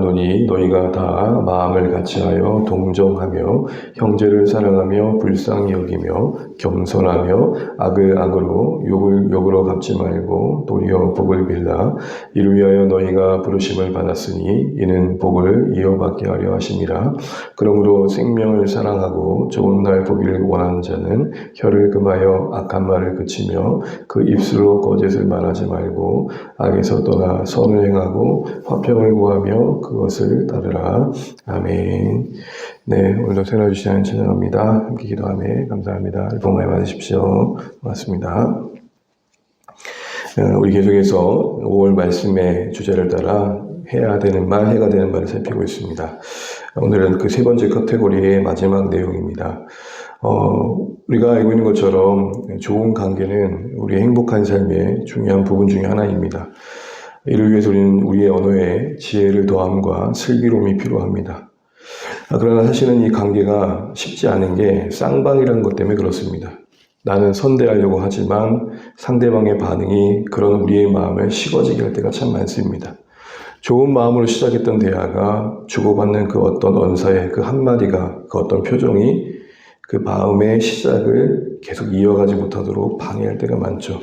말하노니 너희가 다 마음을 같이하여 동정하며 형제를 사랑하며 불쌍히 여기며 겸손하며 악을 악으로 욕을 욕으로 갚지 말고 도리어 복을 빌라. 이를 위하여 너희가 부르심을 받았으니 이는 복을 이어받게 하려 하심이라. 그러므로 생명을 사랑하고 좋은 날 보기를 원하는 자는 혀를 금하여 악한 말을 그치며 그 입술로 거짓을 말하지 말고 악에서 떠나 선을 행하고 화평을 구하며 그것을 따르라. 아멘. 네, 오늘도 새로 주시는 하나님 찬양합니다. 함께 기도하며 감사합니다. 복 많이 받으십시오. 고맙습니다. 우리 계속해서 5월 말씀의 주제를 따라 해야 되는 말, 해가 되는 말을 살피고 있습니다. 오늘은 그 세 번째 카테고리의 마지막 내용입니다. 우리가 알고 있는 것처럼 좋은 관계는 우리의 행복한 삶의 중요한 부분 중에 하나입니다. 이를 위해서 우리는 우리의 언어에 지혜를 더함과 슬기로움이 필요합니다. 그러나 사실은 이 관계가 쉽지 않은 게 쌍방이라는 것 때문에 그렇습니다. 나는 선대하려고 하지만 상대방의 반응이 그런 우리의 마음을 식어지게 할 때가 참 많습니다. 좋은 마음으로 시작했던 대화가 주고받는 그 어떤 언사의 그 한마디가, 그 어떤 표정이 그 마음의 시작을 계속 이어가지 못하도록 방해할 때가 많죠.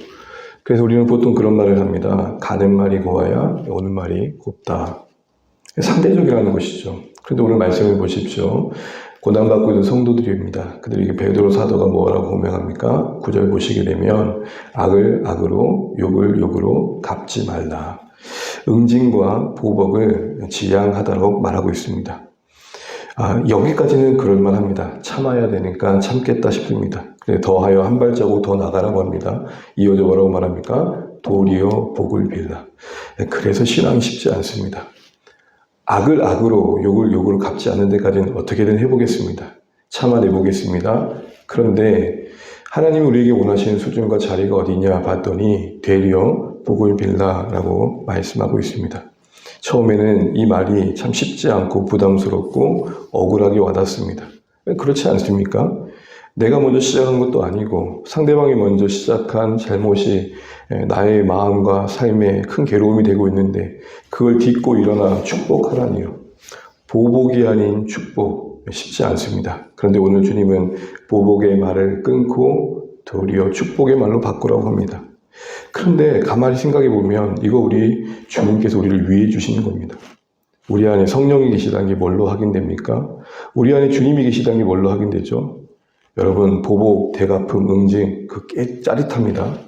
그래서 우리는 보통 그런 말을 합니다. 가는 말이 고와야 오는 말이 곱다. 상대적이라는 것이죠. 그런데 오늘 말씀을 보십시오. 고난받고 있는 성도들입니다. 그들에게 베드로 사도가 뭐라고 고명합니까? 9절 보시게 되면 악을 악으로 욕을 욕으로 갚지 말라. 응징과 보복을 지양하도록 말하고 있습니다. 여기까지는 그럴만합니다. 참아야 되니까 참겠다 싶습니다. 그래 더하여 한 발자국 더 나가라고 합니다. 이어져 뭐라고 말합니까? 도리어 복을 빌라. 그래서 신앙이 쉽지 않습니다. 악을 악으로 욕을 욕으로 갚지 않는 데까지는 어떻게든 해보겠습니다. 참아내보겠습니다. 그런데 하나님이 우리에게 원하시는 수준과 자리가 어디냐 봤더니 되려 복을 빌라라고 말씀하고 있습니다. 처음에는 이 말이 참 쉽지 않고 부담스럽고 억울하게 와닿습니다. 그렇지 않습니까? 내가 먼저 시작한 것도 아니고 상대방이 먼저 시작한 잘못이 나의 마음과 삶에 큰 괴로움이 되고 있는데 그걸 딛고 일어나 축복하라니요. 보복이 아닌 축복, 쉽지 않습니다. 그런데 오늘 주님은 보복의 말을 끊고 도리어 축복의 말로 바꾸라고 합니다. 그런데 가만히 생각해 보면 이거 우리 주님께서 우리를 위해 주시는 겁니다. 우리 안에 성령이 계시다는 게 뭘로 확인됩니까? 우리 안에 주님이 계시다는 게 뭘로 확인되죠? 여러분, 보복, 대갚음, 응징, 꽤 짜릿합니다.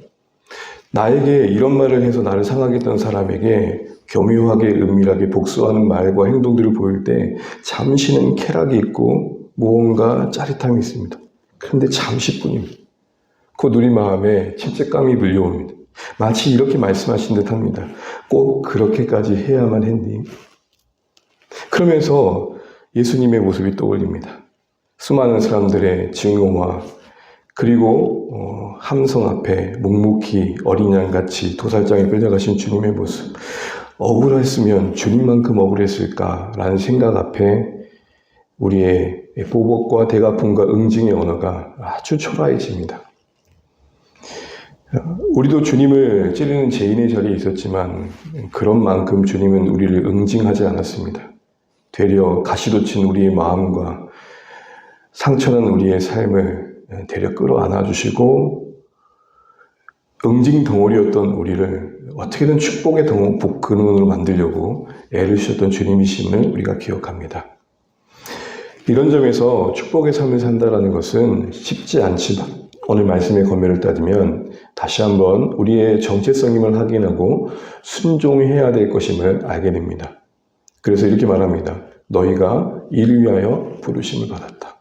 나에게 이런 말을 해서 나를 상하게 했던 사람에게 교묘하게 은밀하게 복수하는 말과 행동들을 보일 때 잠시는 쾌락이 있고 무언가 짜릿함이 있습니다. 그런데 잠시뿐입니다. 곧 우리 마음에 죄책감이 밀려옵니다. 마치 이렇게 말씀하신 듯 합니다. 꼭 그렇게까지 해야만 했니? 그러면서 예수님의 모습이 떠올립니다. 수많은 사람들의 증오와 그리고 함성 앞에 묵묵히 어린 양같이 도살장에 끌려가신 주님의 모습. 억울했으면 주님만큼 억울했을까라는 생각 앞에 우리의 보복과 대갚음과 응징의 언어가 아주 초라해집니다. 우리도 주님을 찌르는 죄인의 자리에 있었지만 그런 만큼 주님은 우리를 응징하지 않았습니다. 되려 가시돋친 우리의 마음과 상처난 우리의 삶을 되려 끌어안아 주시고 응징 덩어리였던 우리를 어떻게든 축복의 근원으로 만들려고 애를 쓰셨던 주님이심을 우리가 기억합니다. 이런 점에서 축복의 삶을 산다는 것은 쉽지 않지만 오늘 말씀의 권면을 따지면 다시 한번 우리의 정체성임을 확인하고 순종해야 될 것임을 알게 됩니다. 그래서 이렇게 말합니다. 너희가 이를 위하여 부르심을 받았다.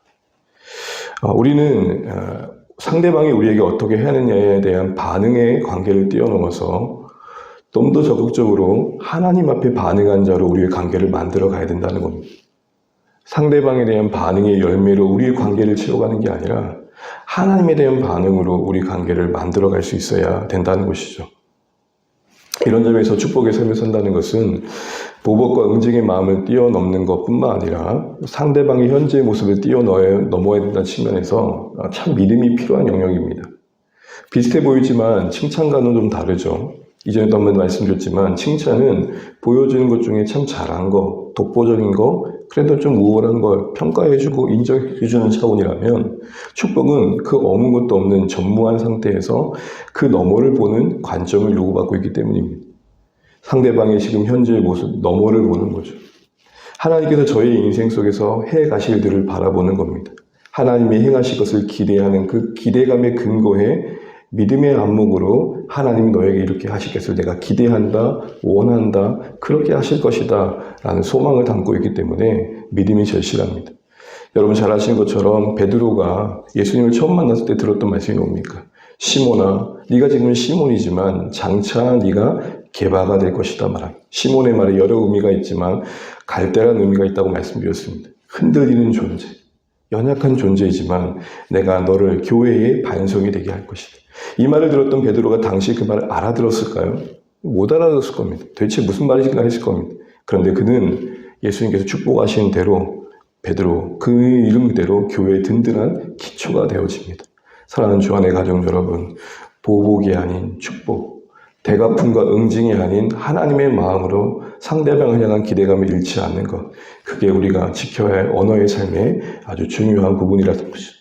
우리는 상대방이 우리에게 어떻게 하느냐에 대한 반응의 관계를 뛰어넘어서 좀 더 적극적으로 하나님 앞에 반응한 자로 우리의 관계를 만들어 가야 된다는 겁니다. 상대방에 대한 반응의 열매로 우리의 관계를 채워가는 게 아니라 하나님에 대한 반응으로 우리 관계를 만들어 갈 수 있어야 된다는 것이죠. 이런 점에서 축복의 삶을 산다는 것은 보복과 응징의 마음을 뛰어넘는 것뿐만 아니라 상대방의 현재의 모습을 뛰어넘어야 된다는 측면에서 참 믿음이 필요한 영역입니다. 비슷해 보이지만 칭찬과는 좀 다르죠. 이전에도 한번 말씀드렸지만 칭찬은 보여주는 것 중에 참 잘한 거, 독보적인 거, 그래도 좀 우월한 걸 평가해주고 인정해주는 차원이라면 축복은 그 아무것도 없는 전무한 상태에서 그 너머를 보는 관점을 요구받고 있기 때문입니다. 상대방의 지금 현재의 모습, 너머를 보는 거죠. 하나님께서 저의 인생 속에서 해 가실 일들을 바라보는 겁니다. 하나님이 행하실 것을 기대하는 그 기대감의 근거에 믿음의 안목으로 하나님이 너에게 이렇게 하실 것을 내가 기대한다, 원한다, 그렇게 하실 것이다 라는 소망을 담고 있기 때문에 믿음이 절실합니다. 여러분 잘 아시는 것처럼 베드로가 예수님을 처음 만났을 때 들었던 말씀이 뭡니까? 시몬아, 네가 지금은 시몬이지만 장차 네가 게바가 될 것이다 말합니다. 시몬의 말에 여러 의미가 있지만 갈대라는 의미가 있다고 말씀드렸습니다. 흔들리는 존재, 연약한 존재이지만 내가 너를 교회의 반석이 되게 할 것이다. 이 말을 들었던 베드로가 당시 그 말을 알아들었을까요? 못 알아들었을 겁니다. 대체 무슨 말인가 했을 겁니다. 그런데 그는 예수님께서 축복하신 대로 베드로, 그 이름 그대로 교회의 든든한 기초가 되어집니다. 사랑하는 주안의 가정 여러분, 보복이 아닌 축복, 대가품과 응징이 아닌 하나님의 마음으로 상대방을 향한 기대감을 잃지 않는 것, 그게 우리가 지켜야 할 언어의 삶의 아주 중요한 부분이라는 것이죠.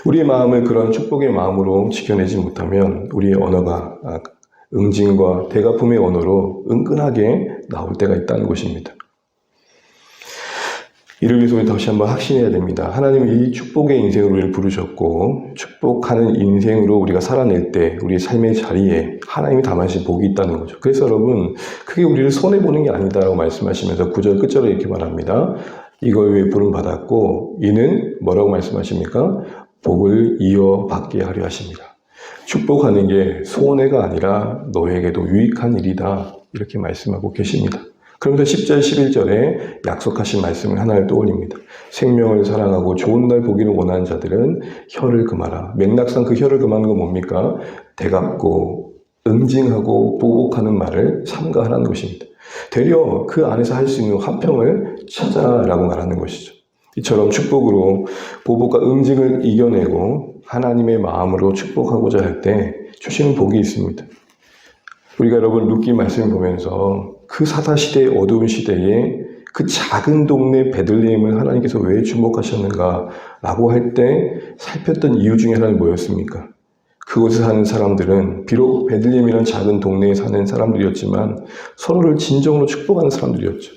우리의 마음을 그런 축복의 마음으로 지켜내지 못하면 우리의 언어가 응징과 대가품의 언어로 은근하게 나올 때가 있다는 것입니다. 이를 위해서 우리 다시 한번 확신해야 됩니다. 하나님은 이 축복의 인생으로 우리를 부르셨고 축복하는 인생으로 우리가 살아낼 때 우리의 삶의 자리에 하나님이 담아주신 복이 있다는 거죠. 그래서 여러분 그게 우리를 손해보는 게 아니다라고 말씀하시면서 9절 끝절에 이렇게 말합니다. 이걸 위해 부름받았고 이는 뭐라고 말씀하십니까? 복을 이어받게 하려 하십니다. 축복하는 게 손해가 아니라 너에게도 유익한 일이다 이렇게 말씀하고 계십니다. 그러면서 10절, 11절에 약속하신 말씀을 하나를 떠올립니다. 생명을 사랑하고 좋은 날 보기를 원하는 자들은 혀를 금하라. 맥락상 그 혀를 금하는 건 뭡니까? 대갚고 응징하고 보복하는 말을 삼가하라는 것입니다. 되려 그 안에서 할 수 있는 화평을 찾아라고 말하는 것이죠. 이처럼 축복으로 보복과 응징을 이겨내고 하나님의 마음으로 축복하고자 할 때 주시는 복이 있습니다. 우리가 여러분 룻기 말씀을 보면서 그 사사시대의 어두운 시대에 그 작은 동네 베들레헴을 하나님께서 왜 주목하셨는가 라고 할 때 살폈던 이유 중에 하나는 뭐였습니까? 그곳에 사는 사람들은 비록 베들레헴이라는 작은 동네에 사는 사람들이었지만 서로를 진정으로 축복하는 사람들이었죠.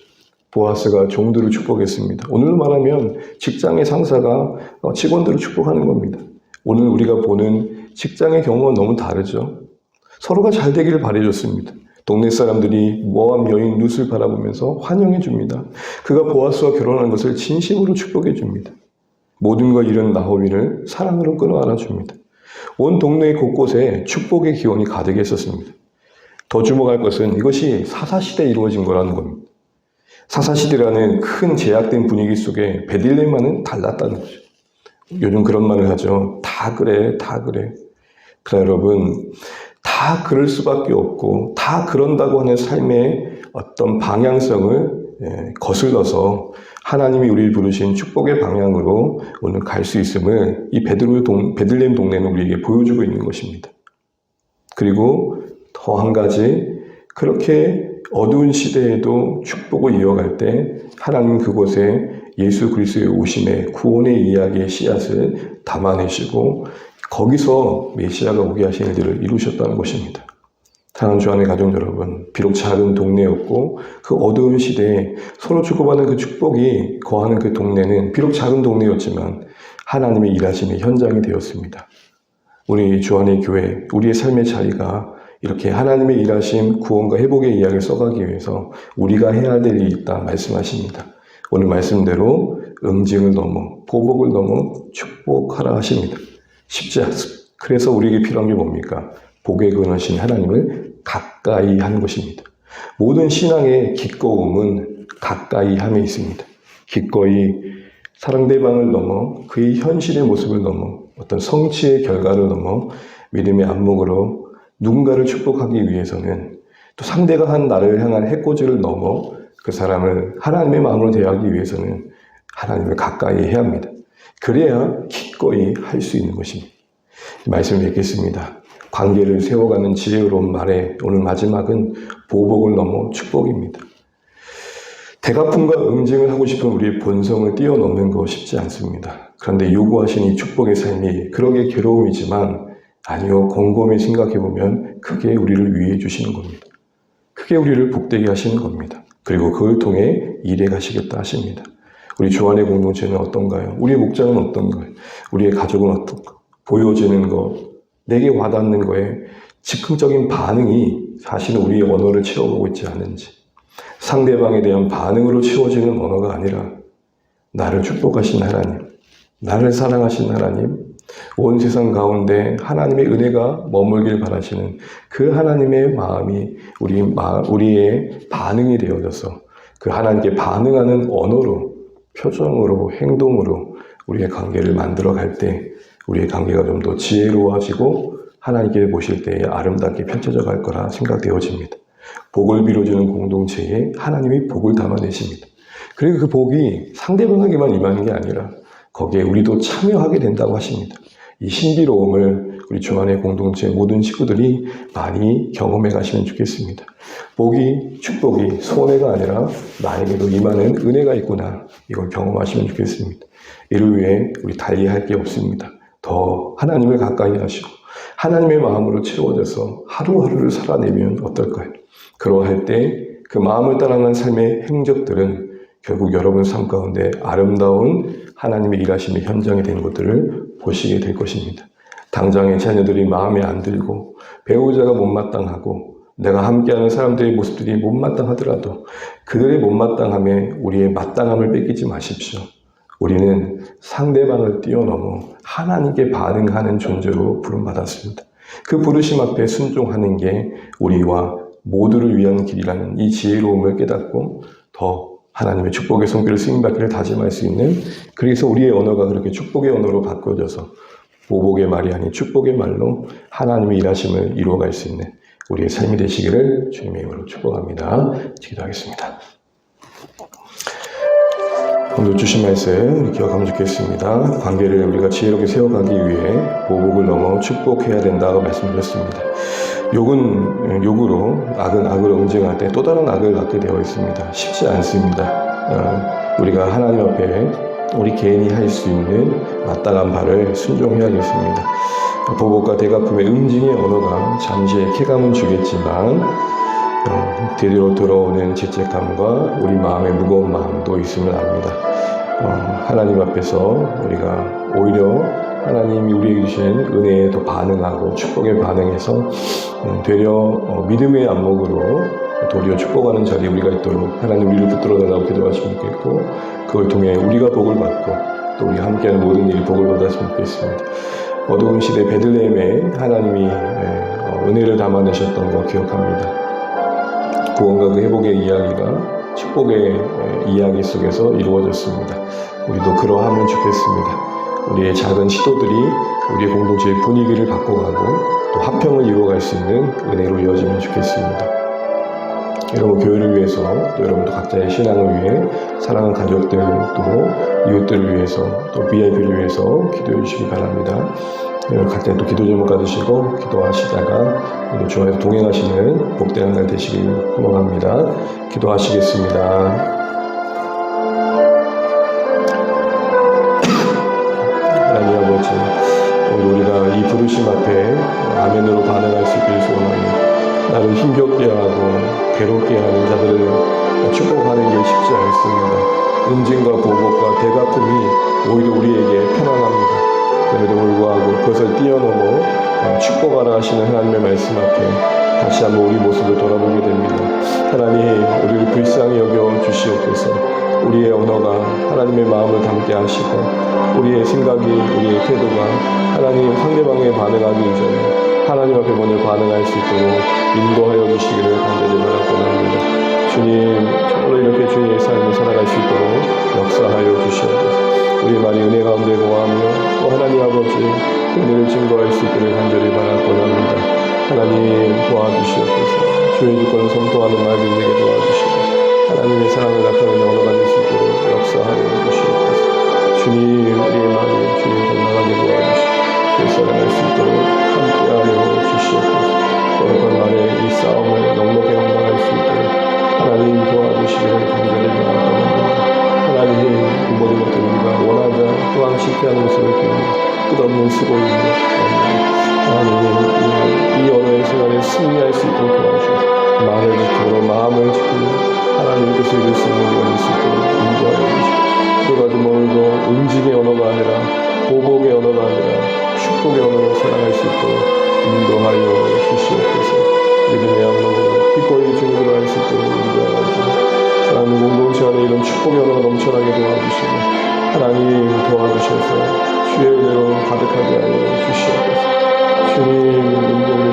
보아스가 종들을 축복했습니다. 오늘로 말하면 직장의 상사가 직원들을 축복하는 겁니다. 오늘 우리가 보는 직장의 경우는 너무 다르죠. 서로가 잘 되기를 바라줬습니다. 동네 사람들이 모압 여인 룻을 바라보면서 환영해 줍니다. 그가 보아스와 결혼한 것을 진심으로 축복해 줍니다. 모든 걸 잃은 나호미를 사랑으로 끌어안아 줍니다. 온 동네 곳곳에 축복의 기원이 가득했었습니다. 더 주목할 것은 이것이 사사시대에 이루어진 거라는 겁니다. 사사시대라는 큰 제약된 분위기 속에 베들레헴과는 달랐다는 거죠. 요즘 그런 말을 하죠. 다 그래, 다 그래. 그러나 여러분, 다 그럴 수밖에 없고 다 그런다고 하는 삶의 어떤 방향성을 거슬러서 하나님이 우리를 부르신 축복의 방향으로 오늘 갈 수 있음을 이 베들레헴 동네는 우리에게 보여주고 있는 것입니다. 그리고 더 한 가지, 그렇게 어두운 시대에도 축복을 이어갈 때 하나님 그곳에 예수 그리스도의 오심의 구원의 이야기의 씨앗을 담아내시고 거기서 메시아가 오게 하신 일들을 이루셨다는 것입니다. 사랑하는 주 안의 가족 여러분, 비록 작은 동네였고 그 어두운 시대에 서로 주고받는 그 축복이 거하는 그 동네는 비록 작은 동네였지만 하나님의 일하심의 현장이 되었습니다. 우리 주 안의 교회, 우리의 삶의 자리가 이렇게 하나님의 일하심, 구원과 회복의 이야기를 써가기 위해서 우리가 해야 될 일이 있다 말씀하십니다. 오늘 말씀대로 응징을 넘어 보복을 넘어 축복하라 하십니다. 쉽지 않습니다. 그래서 우리에게 필요한 게 뭡니까? 복에 근하신 하나님을 가까이 하는 것입니다. 모든 신앙의 기꺼움은 가까이 함에 있습니다. 기꺼이 상대방을 넘어 그의 현실의 모습을 넘어 어떤 성취의 결과를 넘어 믿음의 안목으로 누군가를 축복하기 위해서는 또 상대가 한 나를 향한 해코지를 넘어 그 사람을 하나님의 마음으로 대하기 위해서는 하나님을 가까이 해야 합니다. 그래야 기꺼이 할 수 있는 것입니다. 말씀을 맺겠습니다. 관계를 세워가는 지혜로운 말에 오늘 마지막은 보복을 넘어 축복입니다. 대가품과 응징을 하고 싶은 우리의 본성을 뛰어넘는 거 쉽지 않습니다. 그런데 요구하신 이 축복의 삶이 그러게 괴로움이지만 아니요, 곰곰이 생각해보면 크게 우리를 위해 주시는 겁니다. 크게 우리를 복되게 하시는 겁니다. 그리고 그걸 통해 일해 가시겠다 하십니다. 우리 주안의 공동체는 어떤가요? 우리의 목장은 어떤가요? 우리의 가족은 어떤가? 보여지는 것, 내게 와닿는 거에 즉흥적인 반응이 사실은 우리의 언어를 채워보고 있지 않은지, 상대방에 대한 반응으로 채워지는 언어가 아니라 나를 축복하신 하나님, 나를 사랑하신 하나님, 온 세상 가운데 하나님의 은혜가 머물길 바라시는 그 하나님의 마음이 우리의 반응이 되어져서 그 하나님께 반응하는 언어로, 표정으로, 행동으로 우리의 관계를 만들어 갈 때 우리의 관계가 좀 더 지혜로워지고 하나님께 보실 때에 아름답게 펼쳐져 갈 거라 생각되어집니다. 복을 빌어주는 공동체에 하나님이 복을 담아내십니다. 그리고 그 복이 상대방에게만 임하는 게 아니라 거기에 우리도 참여하게 된다고 하십니다. 이 신비로움을 우리 주안의 공동체 모든 식구들이 많이 경험해 가시면 좋겠습니다. 복이, 축복이 손해가 아니라 나에게도 임하는 은혜가 있구나. 이걸 경험하시면 좋겠습니다. 이를 위해 우리 달리할 게 없습니다. 더 하나님을 가까이 하시고 하나님의 마음으로 채워져서 하루하루를 살아내면 어떨까요? 그러할 때 그 마음을 따라가는 삶의 행적들은 결국 여러분 삶 가운데 아름다운 하나님의 일하심의 현장이 되는 것들을 보시게 될 것입니다. 당장의 자녀들이 마음에 안 들고 배우자가 못마땅하고 내가 함께하는 사람들의 모습들이 못마땅하더라도 그들의 못마땅함에 우리의 마땅함을 뺏기지 마십시오. 우리는 상대방을 뛰어넘어 하나님께 반응하는 존재로 부름받았습니다. 그 부르심 앞에 순종하는 게 우리와 모두를 위한 길이라는 이 지혜로움을 깨닫고 더 하나님의 축복의 손길을 쓰임받기를 다짐할 수 있는, 그래서 우리의 언어가 그렇게 축복의 언어로 바꿔져서 보복의 말이 아닌 축복의 말로 하나님의 일하심을 이루어갈 수 있는 우리의 삶이 되시기를 주님의 이름으로 축복합니다. 기도하겠습니다. 오늘 주신 말씀 기억하면 좋겠습니다. 관계를 우리가 지혜롭게 세워가기 위해 보복을 넘어 축복해야 된다고 말씀드렸습니다. 욕은 욕으로, 악은 악을 응징할 때 또 다른 악을 갖게 되어 있습니다. 쉽지 않습니다. 우리가 하나님 앞에 우리 개인이 할 수 있는 마땅한 바를 순종해야겠습니다. 보복과 대가품의 응징의 언어가 잠시의 쾌감은 주겠지만 되돌아 돌아오는 죄책감과 우리 마음의 무거운 마음도 있음을 압니다. 하나님 앞에서 우리가 오히려 하나님이 우리에게 주신 은혜에 더 반응하고 축복에 반응해서 되려 믿음의 안목으로 도리어 축복하는 자리에 우리가 있도록 하나님 우리를 붙들어달라고 기도하시면 좋겠고, 그걸 통해 우리가 복을 받고 또 우리 함께하는 모든 일이 복을 받았으면 좋겠습니다. 어두운 시대 베들레헴에 하나님이 은혜를 담아내셨던 거 기억합니다. 구원과 그 회복의 이야기가 축복의 이야기 속에서 이루어졌습니다. 우리도 그러하면 좋겠습니다. 우리의 작은 시도들이 우리의 공동체의 분위기를 바꿔가고 또 화평을 이루어갈 수 있는 은혜로 이어지면 좋겠습니다. 여러분 교회를 위해서 또 여러분도 각자의 신앙을 위해 사랑하는 가족들 또 이웃들을 위해서 또 VIP를 위해서 기도해 주시기 바랍니다. 각자 또 기도 제목 가지시고 기도하시다가 주 안에서 동행하시는 복된 날 되시길 소망합니다. 기도하시겠습니다. 하나님 아버지, 오늘 우리가 이 부르심 앞에 아멘으로 반응할 수 있기를 소원하며 나를 힘겹게 하고 괴롭게 하는 자들을 축복하는 게 쉽지 않습니다. 응징과 보복과 대가품이 오히려 우리에게 편안합니다. 그럼에도 불구하고 그것을 뛰어넘어 축복하라 하시는 하나님의 말씀 앞에 다시 한번 우리 모습을 돌아보게 됩니다. 하나님, 우리를 불쌍히 여겨 주시옵소서. 우리의 언어가 하나님의 마음을 담게 하시고 우리의 생각이, 우리의 태도가 하나님 상대방에 반응하기 이전에 하나님 앞에 먼저 반응할 수 있도록 인도하여 주시기를 간절히 바라고 합니다. 주님, 정말로 이렇게 주님의 삶을 살아갈 수 있도록 역사하여 주시옵소서. 우리 많이 은혜 가운데 거하며 또 하나님 아버지 은혜를 증거할 수 있기를 간절히 바라고 합니다. 하나님 도와주시옵소서. 주의 주권을 선포하는 말들에게 도와주시고 하나님의 사랑을 나타내는 언어가 될 수 있도록 역사하여 주시옵소서. 주님, 우리의 마음이 주님 건강하게 도와주시고 주의 사랑할 수 있도록 함께하여 주시옵소서. 거룩한 날에 이 싸움을 넉넉히 감당할 수 있도록 하나님 도와주시기를 간절히 바랍니다. 하나님 부모님 어떤 우리가 원하자 또한 실패하는 모습을 보입니다. 끝없는 수고입니다. 하나님 이 언어의 생활에 승리할 수 있도록 도와주셔서 말을 지키고 마음을 지키고 하나님 뜻을 이룰 수 있는 우리가 될 수 있도록 인도하여 주시옵소서. 또다시 오늘도 응징의 언어가 아니라 보복의 언어가 아니라 축복의 언어로 살아갈 수 있도록 인도하여 주시옵소서. 믿음의 양으로 기꺼이 주님으로 할 수 있도록 인도하여 주시옵소서. 사랑하는 공동체 안에 이런 축복의 언어가 넘쳐나게 도와주시고 하나님 도와주셔서 주의 은혜로 가득하게 하여 주시옵소서. 주님 인도를